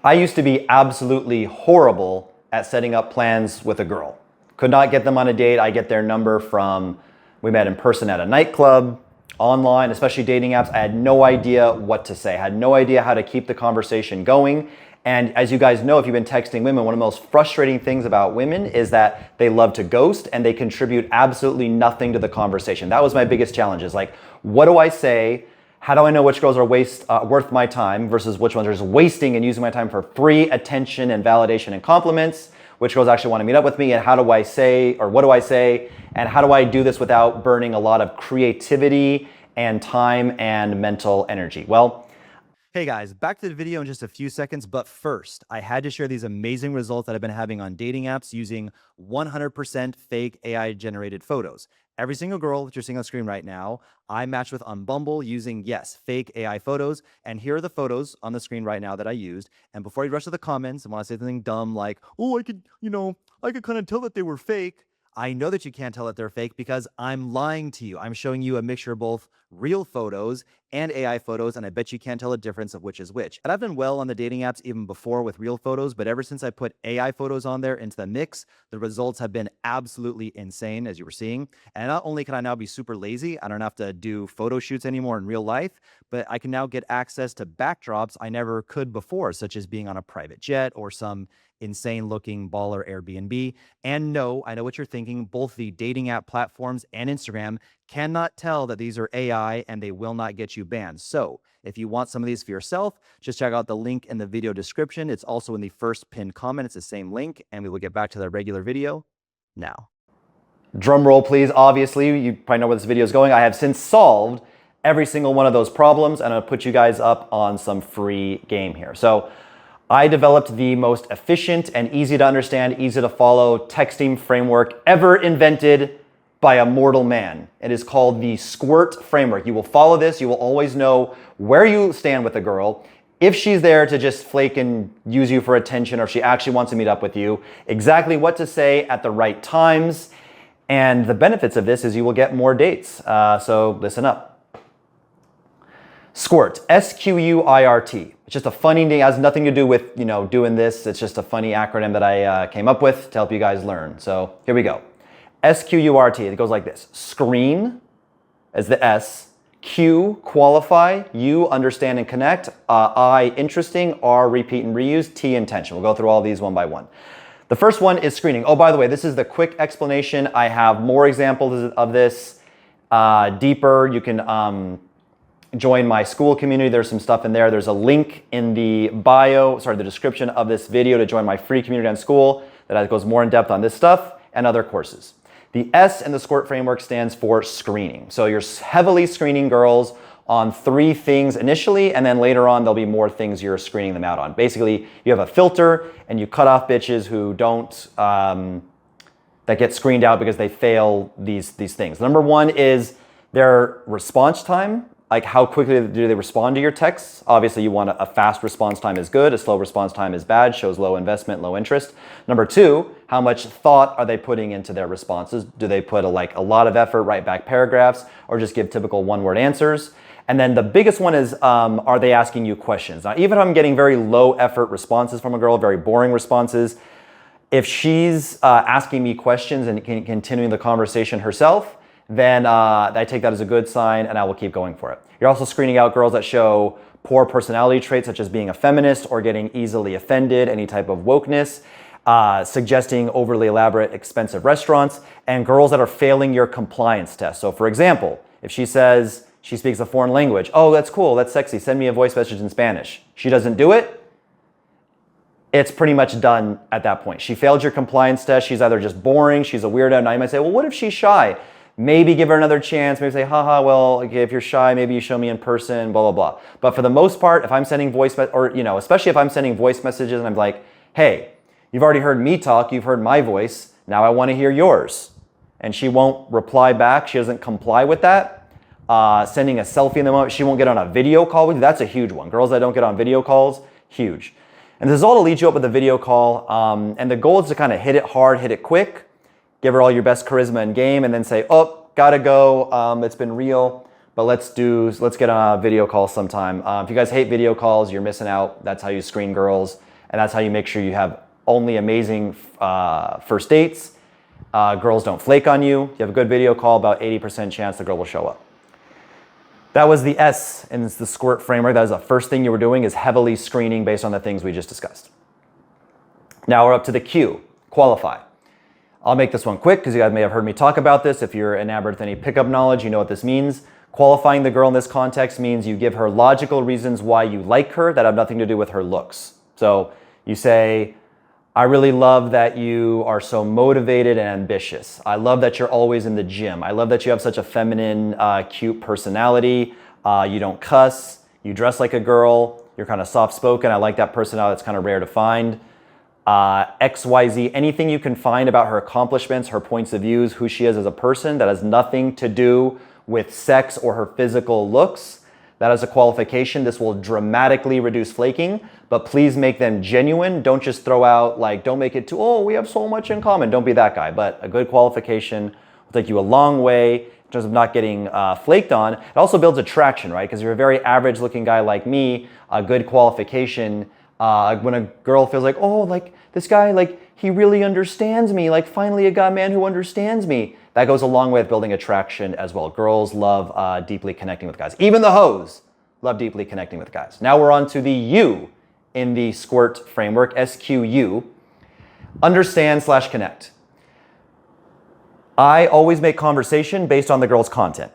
I used to be absolutely horrible at setting up plans with a girl. Could not get them on a date. I get their number from, we met in person at a nightclub, online, especially dating apps. I had no idea what to say. I had no idea how to keep the conversation going. And as you guys know, if you've been texting women, one of the most frustrating things about women is that they love to ghost and they contribute absolutely nothing to the conversation. That was my biggest challenge, is like, what do I say? How do I know which girls are worth my time versus which ones are just wasting and using my time for free attention and validation and compliments? Which girls actually want to meet up with me, and how do I say, or what do I say, and how do I do this without burning a lot of creativity and time and mental energy? Well, hey guys, back to the video in just a few seconds, but first, I had to share these amazing results that I've been having on dating apps using 100% fake AI generated photos. Every single girl that you're seeing on screen right now, I matched with on Bumble using, yes, fake AI photos. And here are the photos on the screen right now that I used. And before you rush to the comments and want to say something dumb like, oh, I could kind of tell that they were fake. I know that you can't tell that they're fake because I'm lying to you. I'm showing you a mixture of both real photos and AI photos, and I bet you can't tell a difference of which is which. And I've done well on the dating apps even before with real photos, but ever since I put AI photos on there into the mix, the results have been absolutely insane, as you were seeing. And not only can I now be super lazy, I don't have to do photo shoots anymore in real life, but I can now get access to backdrops I never could before, such as being on a private jet or some insane looking baller Airbnb. And no, I know what you're thinking. Both the dating app platforms and Instagram cannot tell that these are AI, and they will not get you banned. So if you want some of these for yourself, just check out the link in the video description. It's also in the first pinned comment. It's the same link, and we will get back to the regular video now. Drum roll, please. Obviously, you probably know where this video is going. I have since solved every single one of those problems, and I'll put you guys up on some free game here. So I developed the most efficient and easy to understand, easy to follow texting framework ever invented by a mortal man. It is called the Squirt framework. You will follow this. You will always know where you stand with a girl, if she's there to just flake and use you for attention, or if she actually wants to meet up with you, exactly what to say at the right times. And the benefits of this is you will get more dates. So listen up. Squirt, S-Q-U-I-R-T. It's just a funny name. It has nothing to do with, doing this. It's just a funny acronym that I came up with to help you guys learn. So here we go. S-Q-U-R-T. It goes like this. Screen as the S. Q, qualify. U, understand and connect. I, interesting. R, repeat and reuse. T, intention. We'll go through all these one by one. The first one is screening. Oh, by the way, this is the quick explanation. I have more examples of this deeper. You can join my school community. There's some stuff in there. There's a link in the the description of this video to join my free community on school that goes more in depth on this stuff and other courses. The S in the Squirt framework stands for screening. So you're heavily screening girls on 3 things initially, and then later on there'll be more things you're screening them out on. Basically, you have a filter and you cut off bitches who don't, that get screened out because they fail these things. Number 1 is their response time. Like, how quickly do they respond to your texts? Obviously, you want a fast response time is good. A slow response time is bad, shows low investment, low interest. Number 2, how much thought are they putting into their responses? Do they put a lot of effort, write back paragraphs, or just give typical one-word answers? And then the biggest one is, are they asking you questions? Now, even if I'm getting very low effort responses from a girl, very boring responses, if she's asking me questions and continuing the conversation herself, then I take that as a good sign and I will keep going for it. You're also screening out girls that show poor personality traits, such as being a feminist or getting easily offended, any type of wokeness, suggesting overly elaborate, expensive restaurants, and girls that are failing your compliance test. So for example, if she says she speaks a foreign language, oh, that's cool, that's sexy, send me a voice message in Spanish. She doesn't do it, it's pretty much done at that point. She failed your compliance test. She's either just boring, she's a weirdo. Now you might say, well, what if she's shy? Maybe give her another chance, maybe say, haha, well, okay, if you're shy, maybe you show me in person, blah, blah, blah. But for the most part, if I'm sending especially if I'm sending voice messages and I'm like, hey, you've already heard me talk, you've heard my voice, now I want to hear yours. And she won't reply back, she doesn't comply with that. Sending a selfie in the moment, she won't get on a video call with you, that's a huge one. Girls that don't get on video calls, huge. And this is all to lead you up with a video call, and the goal is to kind of hit it hard, hit it quick, give her all your best charisma and game, and then say, oh, gotta go, it's been real. but let's get on a video call sometime. If you guys hate video calls, you're missing out. That's how you screen girls, and that's how you make sure you have only amazing first dates. Girls don't flake on you. You have a good video call, about 80% chance the girl will show up. That was the S in the Squirt framework. That was the first thing you were doing, is heavily screening based on the things we just discussed. Now we're up to the Q, qualify. I'll make this one quick because you guys may have heard me talk about this. If you're enamored with any pickup knowledge, you know what this means. Qualifying the girl in this context means you give her logical reasons why you like her that have nothing to do with her looks. So you say, I really love that you are so motivated and ambitious. I love that you're always in the gym. I love that you have such a feminine, cute personality. You don't cuss. You dress like a girl. You're kind of soft-spoken. I like that personality. That's kind of rare to find. XYZ, anything you can find about her accomplishments, her points of views, who she is as a person that has nothing to do with sex or her physical looks. That is a qualification. This will dramatically reduce flaking, but please make them genuine. Don't just throw out, like, don't make it too, oh, we have so much in common. Don't be that guy, but a good qualification will take you a long way in terms of not getting flaked on. It also builds attraction, right? Because you're a very average looking guy like me, a good qualification, when a girl feels like, oh, like this guy, like he really understands me, like finally a man who understands me. That goes a long way with building attraction as well. Girls love deeply connecting with guys. Even the hoes love deeply connecting with guys. Now we're on to the U in the Squirt framework, SQU, understand/connect. I always make conversation based on the girl's content,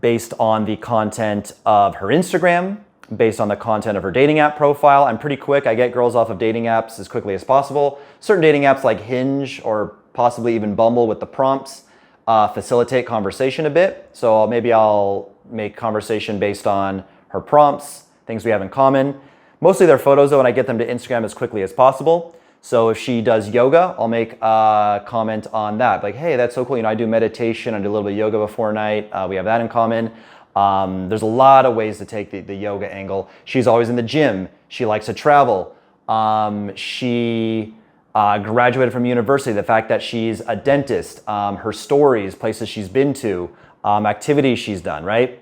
based on the content of her Instagram, based on the content of her dating app profile. I'm pretty quick. I get girls off of dating apps as quickly as possible. Certain dating apps like Hinge or possibly even Bumble with the prompts facilitate conversation a bit. So maybe I'll make conversation based on her prompts, things we have in common. Mostly they're photos though, and I get them to Instagram as quickly as possible. So if she does yoga, I'll make a comment on that. Like, hey, that's so cool. You know, I do meditation. I do a little bit of yoga before night. We have that in common. There's a lot of ways to take the yoga angle. She's always in the gym. She likes to travel. She graduated from university. The fact that she's a dentist, her stories, places she's been to, activities she's done, right?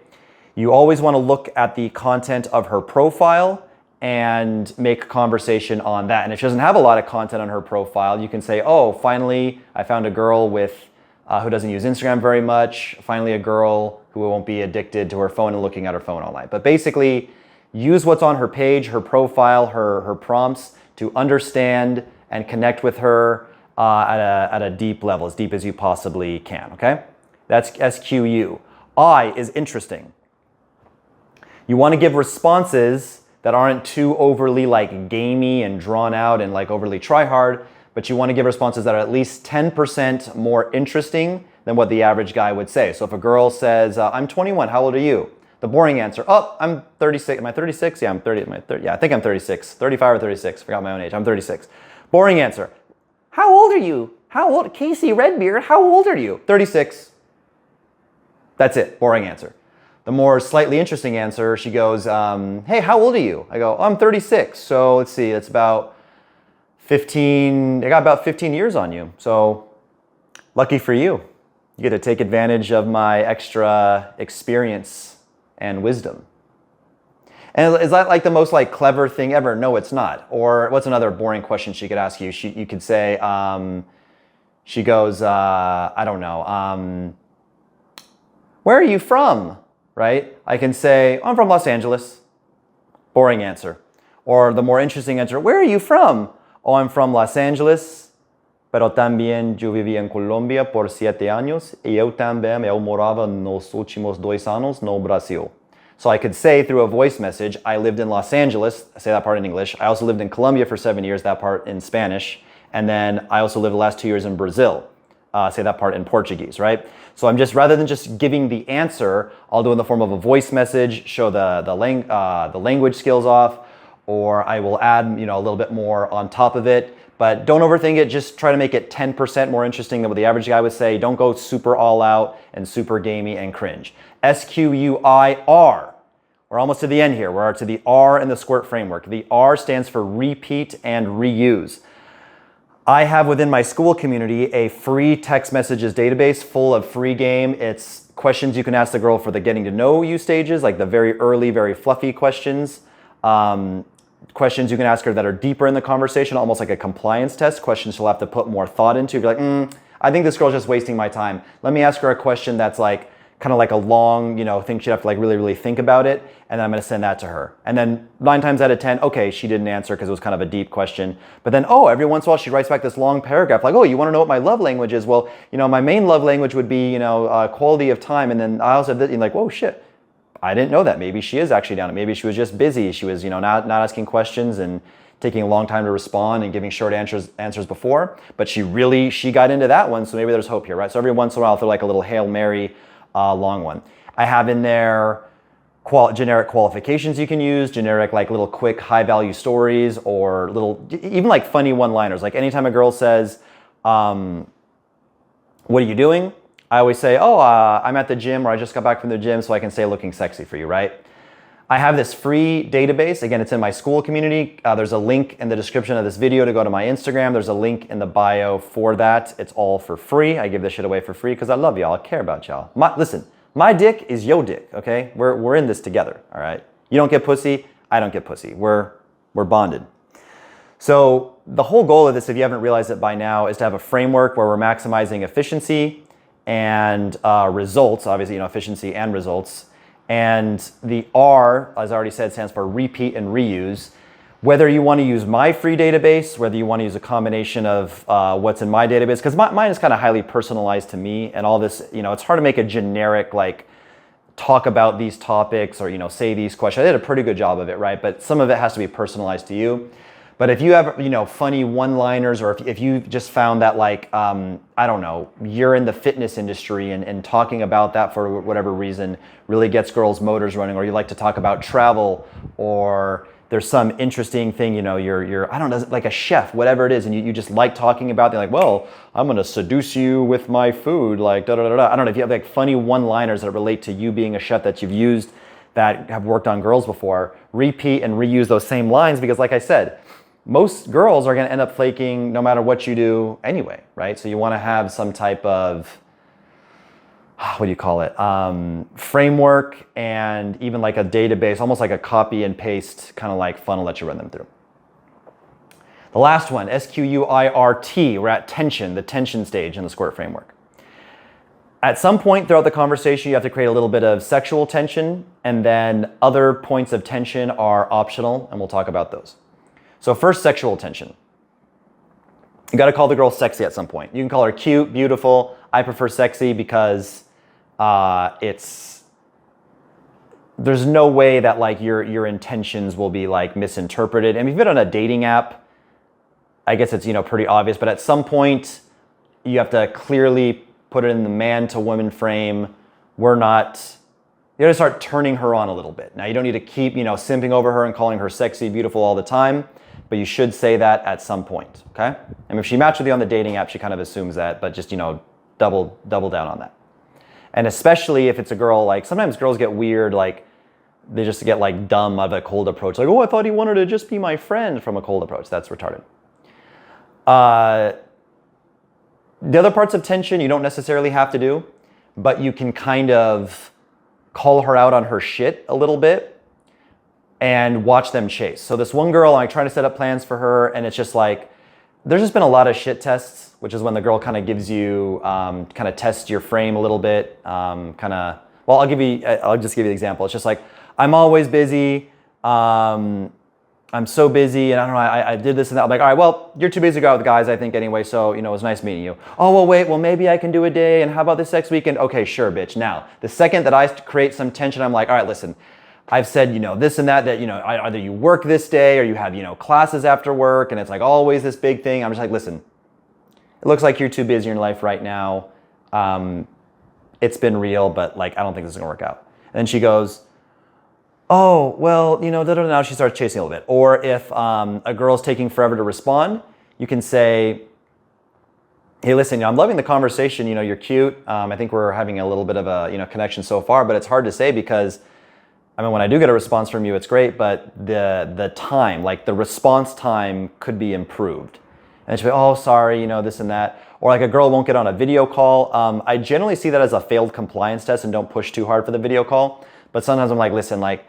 You always want to look at the content of her profile and make conversation on that. And if she doesn't have a lot of content on her profile, you can say, oh, finally, I found a girl with who doesn't use Instagram very much. Finally, a girl who won't be addicted to her phone and looking at her phone all night. But basically, use what's on her page, her profile, her prompts to understand and connect with her at a deep level, as deep as you possibly can, okay? That's SQU. I is interesting. You want to give responses that aren't too overly like gamey and drawn out and like overly try hard, but you want to give responses that are at least 10% more interesting than what the average guy would say. So if a girl says, I'm 21, how old are you? The boring answer, oh, I'm 36. Am I 36? Yeah, I'm 30. Yeah, I think I'm 36. 35 or 36. Forgot my own age. I'm 36. Boring answer. How old are you? How old? Casey Redbeard, how old are you? 36. That's it. Boring answer. The more slightly interesting answer, she goes, hey, how old are you? I go, oh, I'm 36. So let's see, it's about 15, I got about 15 years on you. So lucky for you. You get to take advantage of my extra experience and wisdom. And is that like the most like clever thing ever? No, it's not. Or what's another boring question she could ask you? You could say, she goes, I don't know, where are you from? Right? I can say, oh, I'm from Los Angeles. Boring answer. Or the more interesting answer, where are you from? Oh, I'm from Los Angeles, pero también yo viví en Colombia por 7 años y eu também morava nos últimos 2 anos no Brasil. So I could say through a voice message, I lived in Los Angeles, I say that part in English. I also lived in Colombia for 7 years, that part in Spanish. And then I also lived the last 2 years in Brazil. Say that part in Portuguese, right? So I'm just, rather than just giving the answer, I'll do it in the form of a voice message, show the language skills off, or I will add, a little bit more on top of it. But don't overthink it. Just try to make it 10% more interesting than what the average guy would say. Don't go super all out and super gamey and cringe. SQUIR. We're almost to the end here. We're to the R in the Squirt framework. The R stands for repeat and reuse. I have within my school community a free text messages database full of free game. It's questions you can ask the girl for the getting to know you stages, like the very early, very fluffy questions. Questions you can ask her that are deeper in the conversation, almost like a compliance test, questions she'll have to put more thought into. If you're like, I think this girl's just wasting my time. Let me ask her a question that's like, kind of like a long, thing she'd have to like really, really think about it. And then I'm going to send that to her. And then 9 times out of 10, okay, she didn't answer because it was kind of a deep question. But then, every once in a while she writes back this long paragraph like, you want to know what my love language is? Well, my main love language would be, quality of time. And then I also have this, and like, whoa, shit. I didn't know that. Maybe she is actually down. Maybe she was just busy. She was, not asking questions and taking a long time to respond and giving short answers before. But she got into that one. So maybe there's hope here, right? So every once in a while I'll throw like a little Hail Mary long one. I have in there generic qualifications you can use, generic like little quick high value stories, or even like funny one-liners. Like anytime a girl says, what are you doing? I always say, I'm at the gym, or I just got back from the gym, so I can say looking sexy for you, right? I have this free database. Again, it's in my Skool community. There's a link in the description of this video to go to my Instagram. There's a link in the bio for that. It's all for free. I give this shit away for free because I love y'all. I care about y'all. Listen, my dick is yo dick, okay? We're in this together, all right? You don't get pussy, I don't get pussy. We're bonded. So the whole goal of this, if you haven't realized it by now, is to have a framework where we're maximizing efficiency and results, obviously, efficiency and results. And the R, as I already said, stands for repeat and reuse. Whether you want to use my free database, whether you want to use a combination of what's in my database, because mine is kind of highly personalized to me, and all this, it's hard to make a generic, like, talk about these topics or, say these questions. I did a pretty good job of it, right? But some of it has to be personalized to you. But if you have, funny one-liners, or if you just found that, like, I don't know, you're in the fitness industry and talking about that for whatever reason really gets girls' motors running, or you like to talk about travel, or there's some interesting thing, you're I don't know, like a chef, whatever it is, and you just like talking about, they're like, well, I'm going to seduce you with my food, like, da-da-da-da. I don't know, if you have like funny one-liners that relate to you being a chef that you've used that have worked on girls before, repeat and reuse those same lines, because like I said, most girls are going to end up flaking no matter what you do anyway, right? So you want to have some type of, what do you call it? Framework, and even like a database, almost like a copy and paste kind of like funnel that you run them through. The last one, SQUIRT, we're at tension, the tension stage in the SQUIRT framework. At some point throughout the conversation, you have to create a little bit of sexual tension, and then other points of tension are optional, and we'll talk about those. So first, sexual tension. You got to call the girl sexy at some point. You can call her cute, beautiful. I prefer sexy because there's no way that like your intentions will be like misinterpreted. And if you've been on a dating app, I guess it's pretty obvious. But at some point, you have to clearly put it in the man to woman frame. You got to start turning her on a little bit. Now you don't need to keep simping over her and calling her sexy, beautiful all the time. But you should say that at some point, okay? And if she matched with you on the dating app, she kind of assumes that, but just, double down on that. And especially if it's a girl, like sometimes girls get weird, like they just get like dumb of a cold approach. Like, I thought he wanted to just be my friend from a cold approach. That's retarded. The other parts of tension you don't necessarily have to do, but you can kind of call her out on her shit a little bit and watch them chase. So this one girl, I try to set up plans for her, and it's just like, there's just been a lot of shit tests, which is when the girl kind of gives you, kind of tests your frame a little bit, I'll just give you the example. It's just like, I'm always busy, I'm so busy, and I don't know, I did this and that. I'm like, all right, well, you're too busy to go out with guys, I think, anyway, so, it was nice meeting you. Oh, well, wait, well, maybe I can do a day, and how about this next weekend? Okay, sure, bitch. Now, the second that I create some tension, I'm like, all right, listen, I've said, this and that, either you work this day or you have, classes after work, and it's like always this big thing. I'm just like, listen, it looks like you're too busy in your life right now. It's been real, but like, I don't think this is gonna work out. And then she goes, oh, well, now she starts chasing a little bit. Or if a girl's taking forever to respond, you can say, hey, listen, I'm loving the conversation, you're cute. I think we're having a little bit of a, connection so far, but it's hard to say because when I do get a response from you, it's great, but the time, like the response time could be improved. And she'll be, oh, sorry, you know, this and that. Or like a girl won't get on a video call. I generally see that as a failed compliance test and don't push too hard for the video call. But sometimes I'm like, listen, like,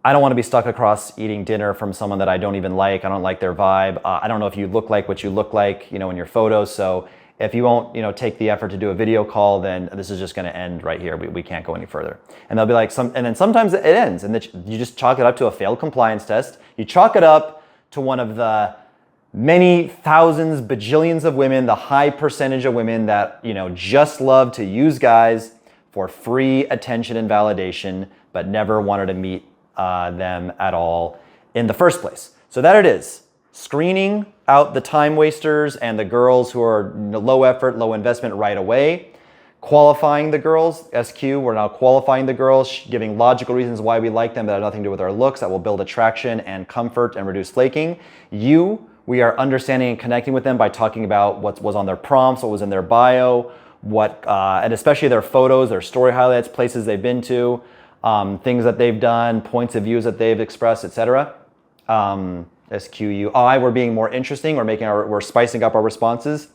I don't want to be stuck across eating dinner from someone that I don't even like. I don't like their vibe. I don't know if you look like what you look like, you know, in your photos. So if you won't, you know, take the effort to do a video call, then this is just going to end right here. We can't go any further. And they'll be like, and then sometimes it ends, and you just chalk it up to a failed compliance test. You chalk it up to one of the many thousands, bajillions of women, the high percentage of women that, you know, just love to use guys for free attention and validation, but never wanted to meet them at all in the first place. So that it is. Screening out the time wasters and the girls who are low effort, low investment right away. Qualifying the girls, SQ, we're now qualifying the girls, giving logical reasons why we like them that have nothing to do with our looks, that will build attraction and comfort and reduce flaking. U, we are understanding and connecting with them by talking about what was on their prompts, what was in their bio, and especially their photos, their story highlights, places they've been to, things that they've done, points of views that they've expressed, etc. SQU. I, we're being more interesting. We're spicing up our responses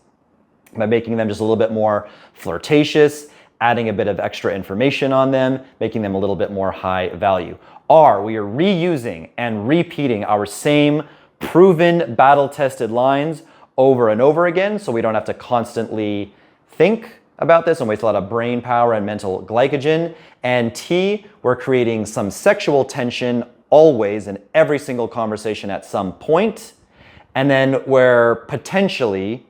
by making them just a little bit more flirtatious, adding a bit of extra information on them, making them a little bit more high value. R, we are reusing and repeating our same proven battle-tested lines over and over again, so we don't have to constantly think about this and waste a lot of brain power and mental glycogen. And T, we're creating some sexual tension always in every single conversation at some point. And then we're potentially,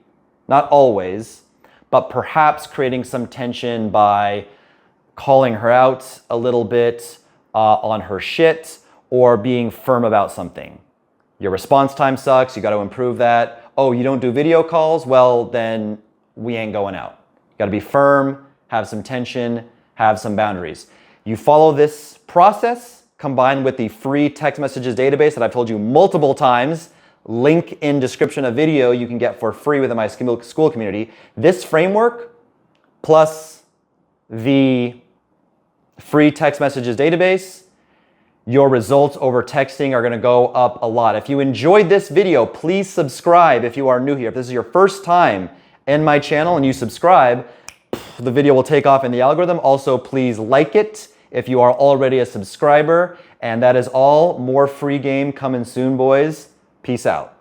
not always, but perhaps creating some tension by calling her out a little bit on her shit or being firm about something. Your response time sucks, you got to improve that. Oh, you don't do video calls? Well, then we ain't going out. You got to be firm, have some tension, have some boundaries. You follow this process combined with the free text messages database that I've told you multiple times, link in description of video you can get for free within my school community. This framework plus the free text messages database, your results over texting are going to go up a lot. If you enjoyed this video, please subscribe if you are new here. If this is your first time in my channel and you subscribe, the video will take off in the algorithm. Also, please like it if you are already a subscriber. And that is all. More free game coming soon, boys. Peace out.